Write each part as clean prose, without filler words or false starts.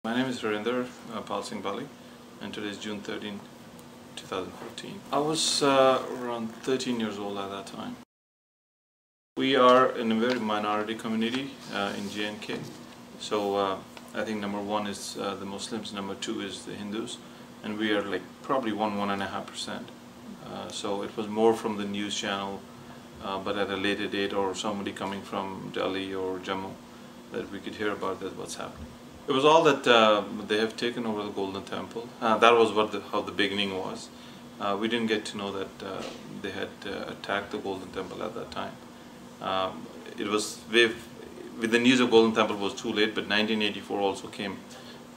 My name is Harinder, Singh, Bali, and today is June 13, 2014. I was around 13 years old at that time. We are in a very minority community in J&K. So I think number one is the Muslims, number two is the Hindus, and we are like probably 1.5%. So it was more from the news channel, but at a later date, or somebody coming from Delhi or Jammu, that we could hear about that what's happening. It was all that they have taken over the Golden Temple. That was how the beginning was. We didn't get to know that they had attacked the Golden Temple at that time. It was with the news of Golden Temple was too late, but 1984 also came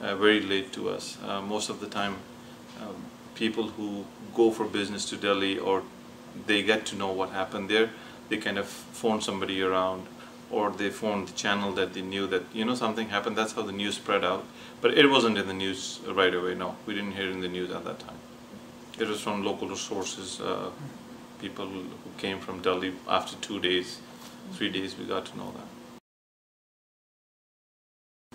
very late to us. Most of the time, people who go for business to Delhi or they get to know what happened there, they kind of phone somebody around, or they phoned the channel that they knew that, you know, something happened. That's how the news spread out. But it wasn't in the news right away, no. We didn't hear it in the news at that time. It was from local sources, people who came from Delhi. After 2 days, 3 days, we got to know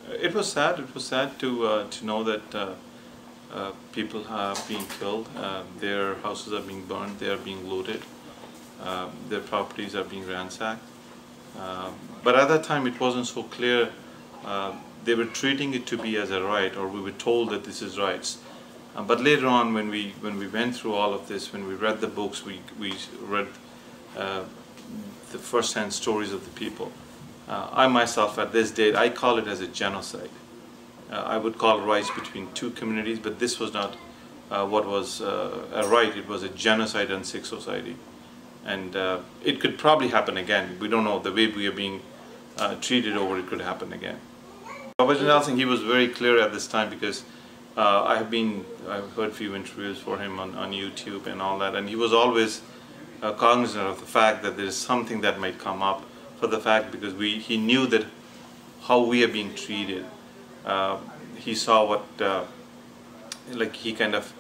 that. It was sad. It was sad to know that people have been killed, their houses are being burned, they are being looted, their properties are being ransacked. But at that time it wasn't so clear. They were treating it to be as a right, or we were told that this is rights. But later on, when we went through all of this, when we read the books, we read the first-hand stories of the people. I myself, at this date, I call it as a genocide. I would call rights between two communities, but this was not what was a right. It was a genocide on Sikh society. And it could probably happen again. We don't know. The way we are being treated over it could happen again. Baba Singh, he was very clear at this time, because I've heard a few interviews for him on YouTube and all that, and he was always cognizant of the fact that there is something that might come up, for the fact because he knew that how we are being treated. He saw what, like he kind of,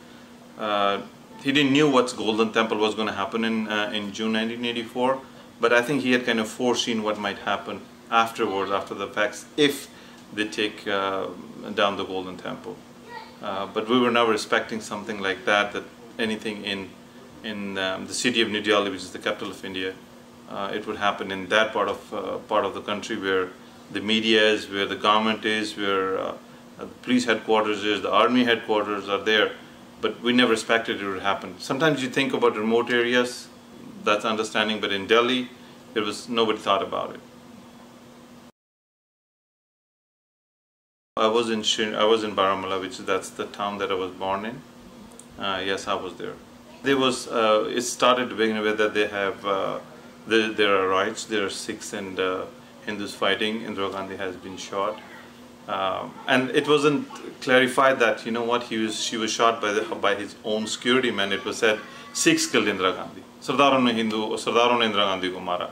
he didn't know what Golden Temple was going to happen in June 1984, but I think he had kind of foreseen what might happen afterwards, after the facts, if they take down the Golden Temple. But we were never expecting something like that, that anything in the city of New Delhi, which is the capital of India, it would happen in that part of the country where the media is, where the government is, where the police headquarters is, the army headquarters are there. But we never expected it would happen. Sometimes you think about remote areas, that's understanding, but in Delhi, nobody thought about it. I was in Baramulla, that's the town that I was born in. Yes, I was there. It started to begin with that they have, there are riots, there are Sikhs and Hindus fighting. Indira Gandhi has been shot. And it wasn't clarified that, you know what, she was shot by his own security man. It was said, Sikhs killed Indira Gandhi. Sardaron ne Indira Gandhi ko mara.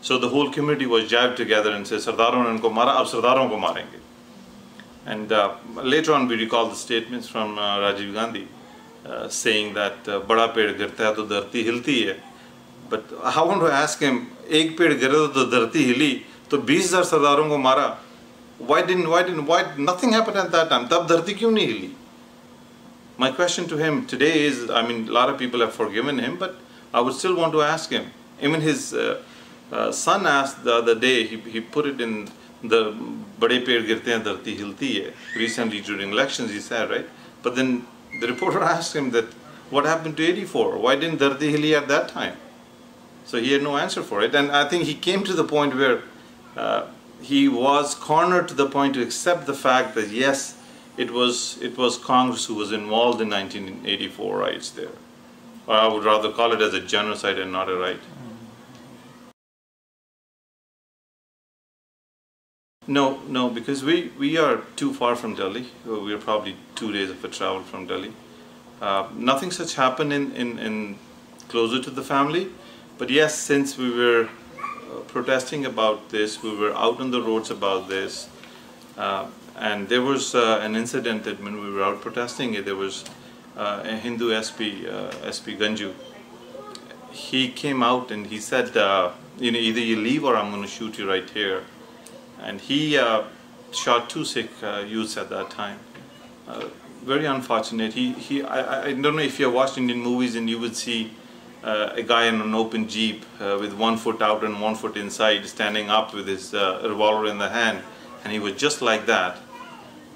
So the whole community was jabbed together and said, Sardaron ne unko mara, ab Sardaron ko marenge. And later on we recall the statements from Rajiv Gandhi saying that, Bada ped girta hai to dharti hilti hai. But I want to ask him, ek ped gira to dharti hili, to 20,000 Sardaron ko mara. Why nothing happened at that time? Tab dharti kyun nahi hili? My question to him today is, I mean, a lot of people have forgiven him, but I would still want to ask him. Even his son asked the other day, he put it in the Bade Ped Girte Hain Dharti Hilti Hai. Recently during elections he said, right? But then the reporter asked him that, what happened to 84? Why didn't Dharti hili at that time? So he had no answer for it. And I think he came to the point where he was cornered to the point to accept the fact that yes, it was Congress who was involved in 1984 riots there. Or I would rather call it as a genocide and not a right. No, because we are too far from Delhi. We are probably 2 days of a travel from Delhi. Nothing such happened in closer to the family. But yes, since we were protesting about this, we were out on the roads about this, and there was an incident that when we were out protesting, there was a Hindu SP Ganju. He came out and he said, you know, either you leave or I'm going to shoot you right here. And he shot 2 Sikh youths at that time. Very unfortunate. I don't know if you have watched Indian movies and you would see a guy in an open jeep with 1 foot out and 1 foot inside, standing up with his revolver in the hand, and he was just like that.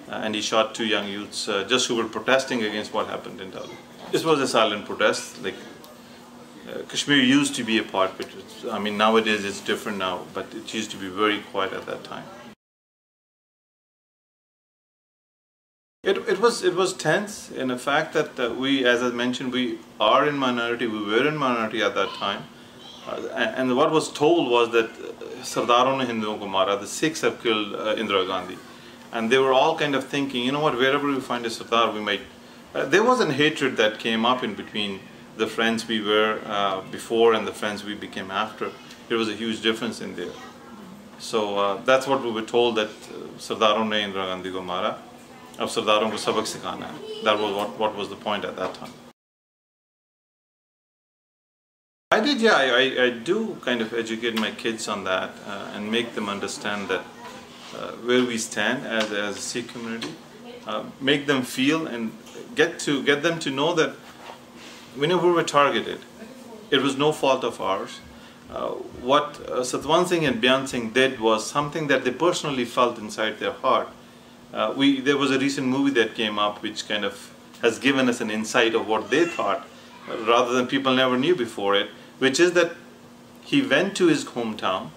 And he shot 2 young youths just who were protesting against what happened in Delhi. This was a silent protest. Like Kashmir used to be a part, but I mean nowadays it's different now. But it used to be very quiet at that time. It was tense in the fact that we, as I mentioned, we are in minority. We were in minority at that time, and what was told was that Sardaron ne Hinduon ko mara. The Sikhs have killed Indira Gandhi, and they were all kind of thinking, you know what? Wherever we find a Sardar, we might. There was a hatred that came up in between the friends we were before and the friends we became after. There was a huge difference in there. So that's what we were told, that Sardaron ne Indira Gandhi ko mara. Of Sardaron ko sabak sikhana hai. That was what was the point at that time. I did, yeah. I do kind of educate my kids on that and make them understand that where we stand as a Sikh community. Make them feel and get them to know that whenever we were targeted, it was no fault of ours. What Satwan Singh and Byan Singh did was something that they personally felt inside their heart. There was a recent movie that came up which kind of has given us an insight of what they thought, rather than people never knew before it, which is that he went to his hometown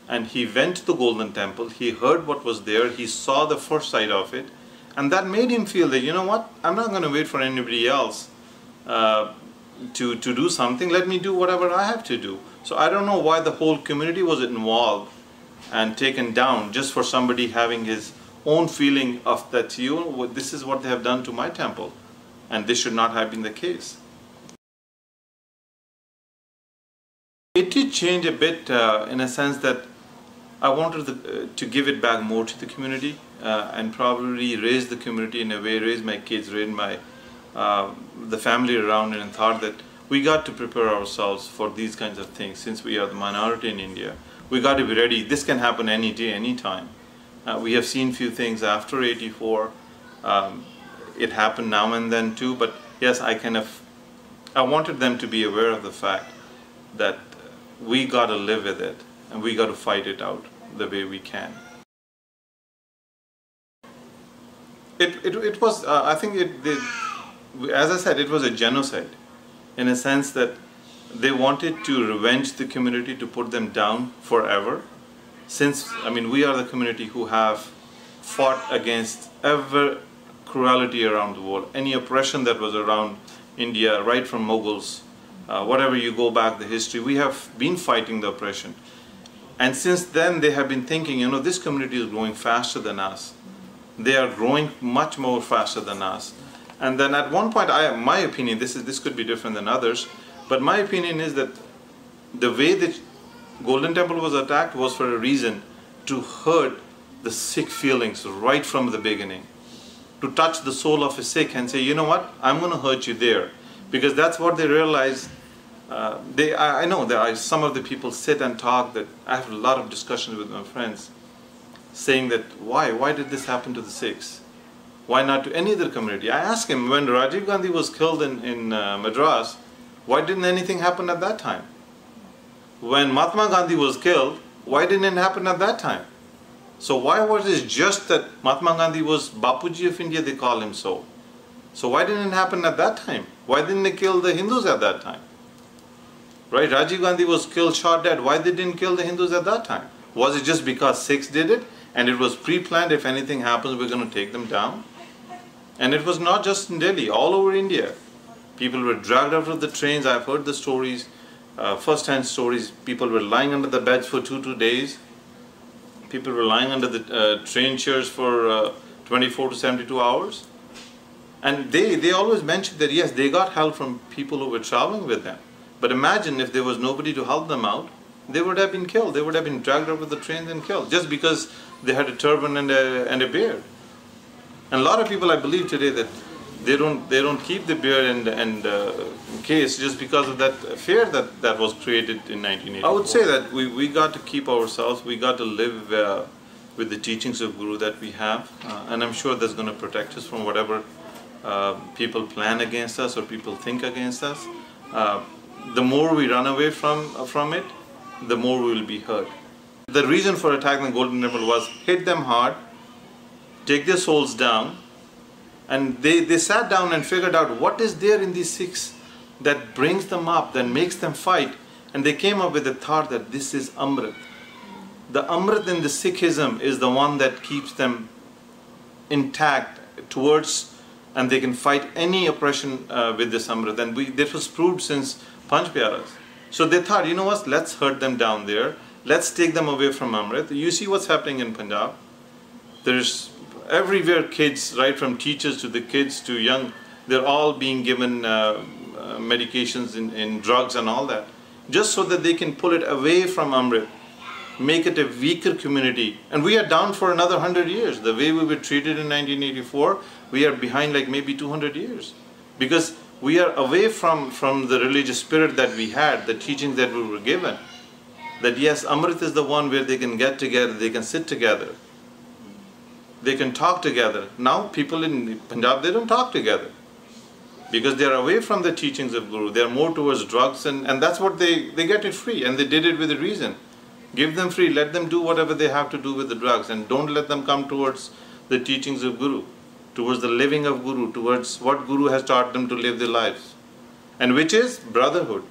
and he went to the Golden Temple, he heard what was there, he saw the first side of it, and that made him feel that, you know what, I'm not going to wait for anybody else to do something, let me do whatever I have to do. So I don't know why the whole community was involved and taken down just for somebody having his own feeling of that, you know, this is what they have done to my temple, and this should not have been the case. It did change a bit in a sense that I wanted to give it back more to the community and probably raise the community in a way, raise my kids, raise my the family around it, and thought that we got to prepare ourselves for these kinds of things. Since we are the minority in India, we got to be ready. This can happen any day, any time. We have seen few things after '84. It happened now and then too, but yes, I wanted them to be aware of the fact that we got to live with it and we got to fight it out the way we can. It was, I think, as I said, it was a genocide in a sense that they wanted to revenge the community, to put them down forever. Since, I mean, we are the community who have fought against every cruelty around the world, any oppression that was around India, right from Mughals, whatever you go back the history, we have been fighting the oppression. And since then they have been thinking, you know, this community is growing faster than us. They are growing much more faster than us. And then at one point, my opinion, this could be different than others, but my opinion is that the way that Golden Temple was attacked was for a reason, to hurt the Sikh feelings right from the beginning, to touch the soul of a Sikh and say, you know what, I'm going to hurt you there, because that's what they realized. I know that some of the people sit and talk, that I have a lot of discussions with my friends saying that why did this happen to the Sikhs? Why not to any other community? I asked him, when Rajiv Gandhi was killed in Madras, why didn't anything happen at that time? When Mahatma Gandhi was killed, why didn't it happen at that time? So why was it just that Mahatma Gandhi was Bapuji of India, they call him so? So why didn't it happen at that time? Why didn't they kill the Hindus at that time? Right, Rajiv Gandhi was killed, shot dead. Why they didn't kill the Hindus at that time? Was it just because Sikhs did it and it was pre-planned, if anything happens we're going to take them down? And it was not just in Delhi, all over India. People were dragged out of the trains. I've heard the stories. First-hand stories, people were lying under the beds for 2 days. People were lying under the train chairs for 24 to 72 hours. And they always mentioned that yes, they got help from people who were traveling with them. But imagine if there was nobody to help them out, they would have been killed. They would have been dragged out of the trains and killed, just because they had a turban and a beard. And a lot of people, I believe today, that they don't keep the beard and case just because of that fear that was created in 1984. I would say that we got to keep ourselves, we got to live with the teachings of Guru that we have, and I'm sure that's going to protect us from whatever people plan against us or people think against us. The more we run away from it, the more we will be hurt. The reason for attacking the Golden Temple was hit them hard, take their souls down, and they sat down and figured out what is there in these Sikhs that brings them up, that makes them fight, and they came up with the thought that this is Amrit. The Amrit in the Sikhism is the one that keeps them intact towards, and they can fight any oppression with this Amrit. And this was proved since Panch Pyaras. So they thought, you know what, let's hurt them down there. Let's take them away from Amrit. You see what's happening in Punjab. There's everywhere kids, right from teachers to the kids to young, they're all being given medications in drugs and all that, just so that they can pull it away from Amrit, make it a weaker community. And we are down for another 100 years. The way we were treated in 1984, we are behind like maybe 200 years. Because we are away from the religious spirit that we had, the teachings that we were given. That yes, Amrit is the one where they can get together, they can sit together, they can talk together. Now people in Punjab, they don't talk together because they are away from the teachings of Guru. They are more towards drugs, and that's what they get it free, and they did it with a reason. Give them free, let them do whatever they have to do with the drugs, and don't let them come towards the teachings of Guru, towards the living of Guru, towards what Guru has taught them to live their lives, and which is brotherhood.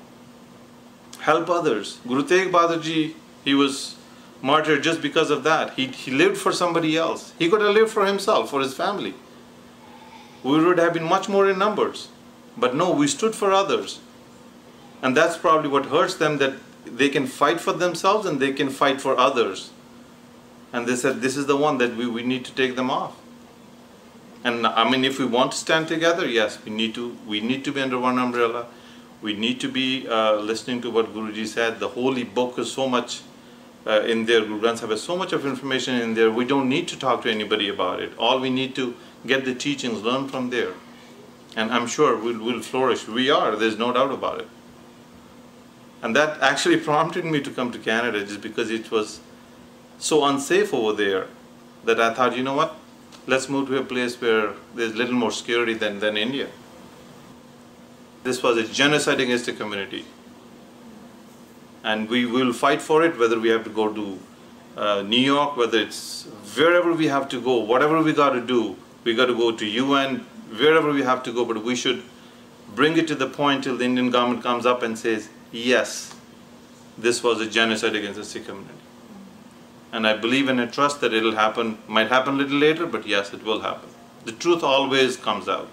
Help others. Guru Tegh Bahadur Ji, he was martyred just because of that. He lived for somebody else. He could have lived for himself, for his family. We would have been much more in numbers. But no, we stood for others. And that's probably what hurts them, that they can fight for themselves and they can fight for others. And they said, this is the one that we need to take them off. And I mean, if we want to stand together, yes, we need to be under one umbrella. We need to be listening to what Guruji said. The holy book is so much in there. Guru Granth Sahib has so much of information in there. We don't need to talk to anybody about it. All we need to get the teachings, learn from there. And I'm sure we'll flourish. We are, there's no doubt about it. And that actually prompted me to come to Canada, just because it was so unsafe over there that I thought, you know what, let's move to a place where there's a little more security than India. This was a genocide against the community. And we will fight for it, whether we have to go to New York, whether it's wherever we have to go, whatever we got to do. We got to go to UN, wherever we have to go, but we should bring it to the point till the Indian government comes up and says, yes, this was a genocide against the Sikh community. And I believe and I trust that it'll happen, might happen a little later, but yes, it will happen. The truth always comes out.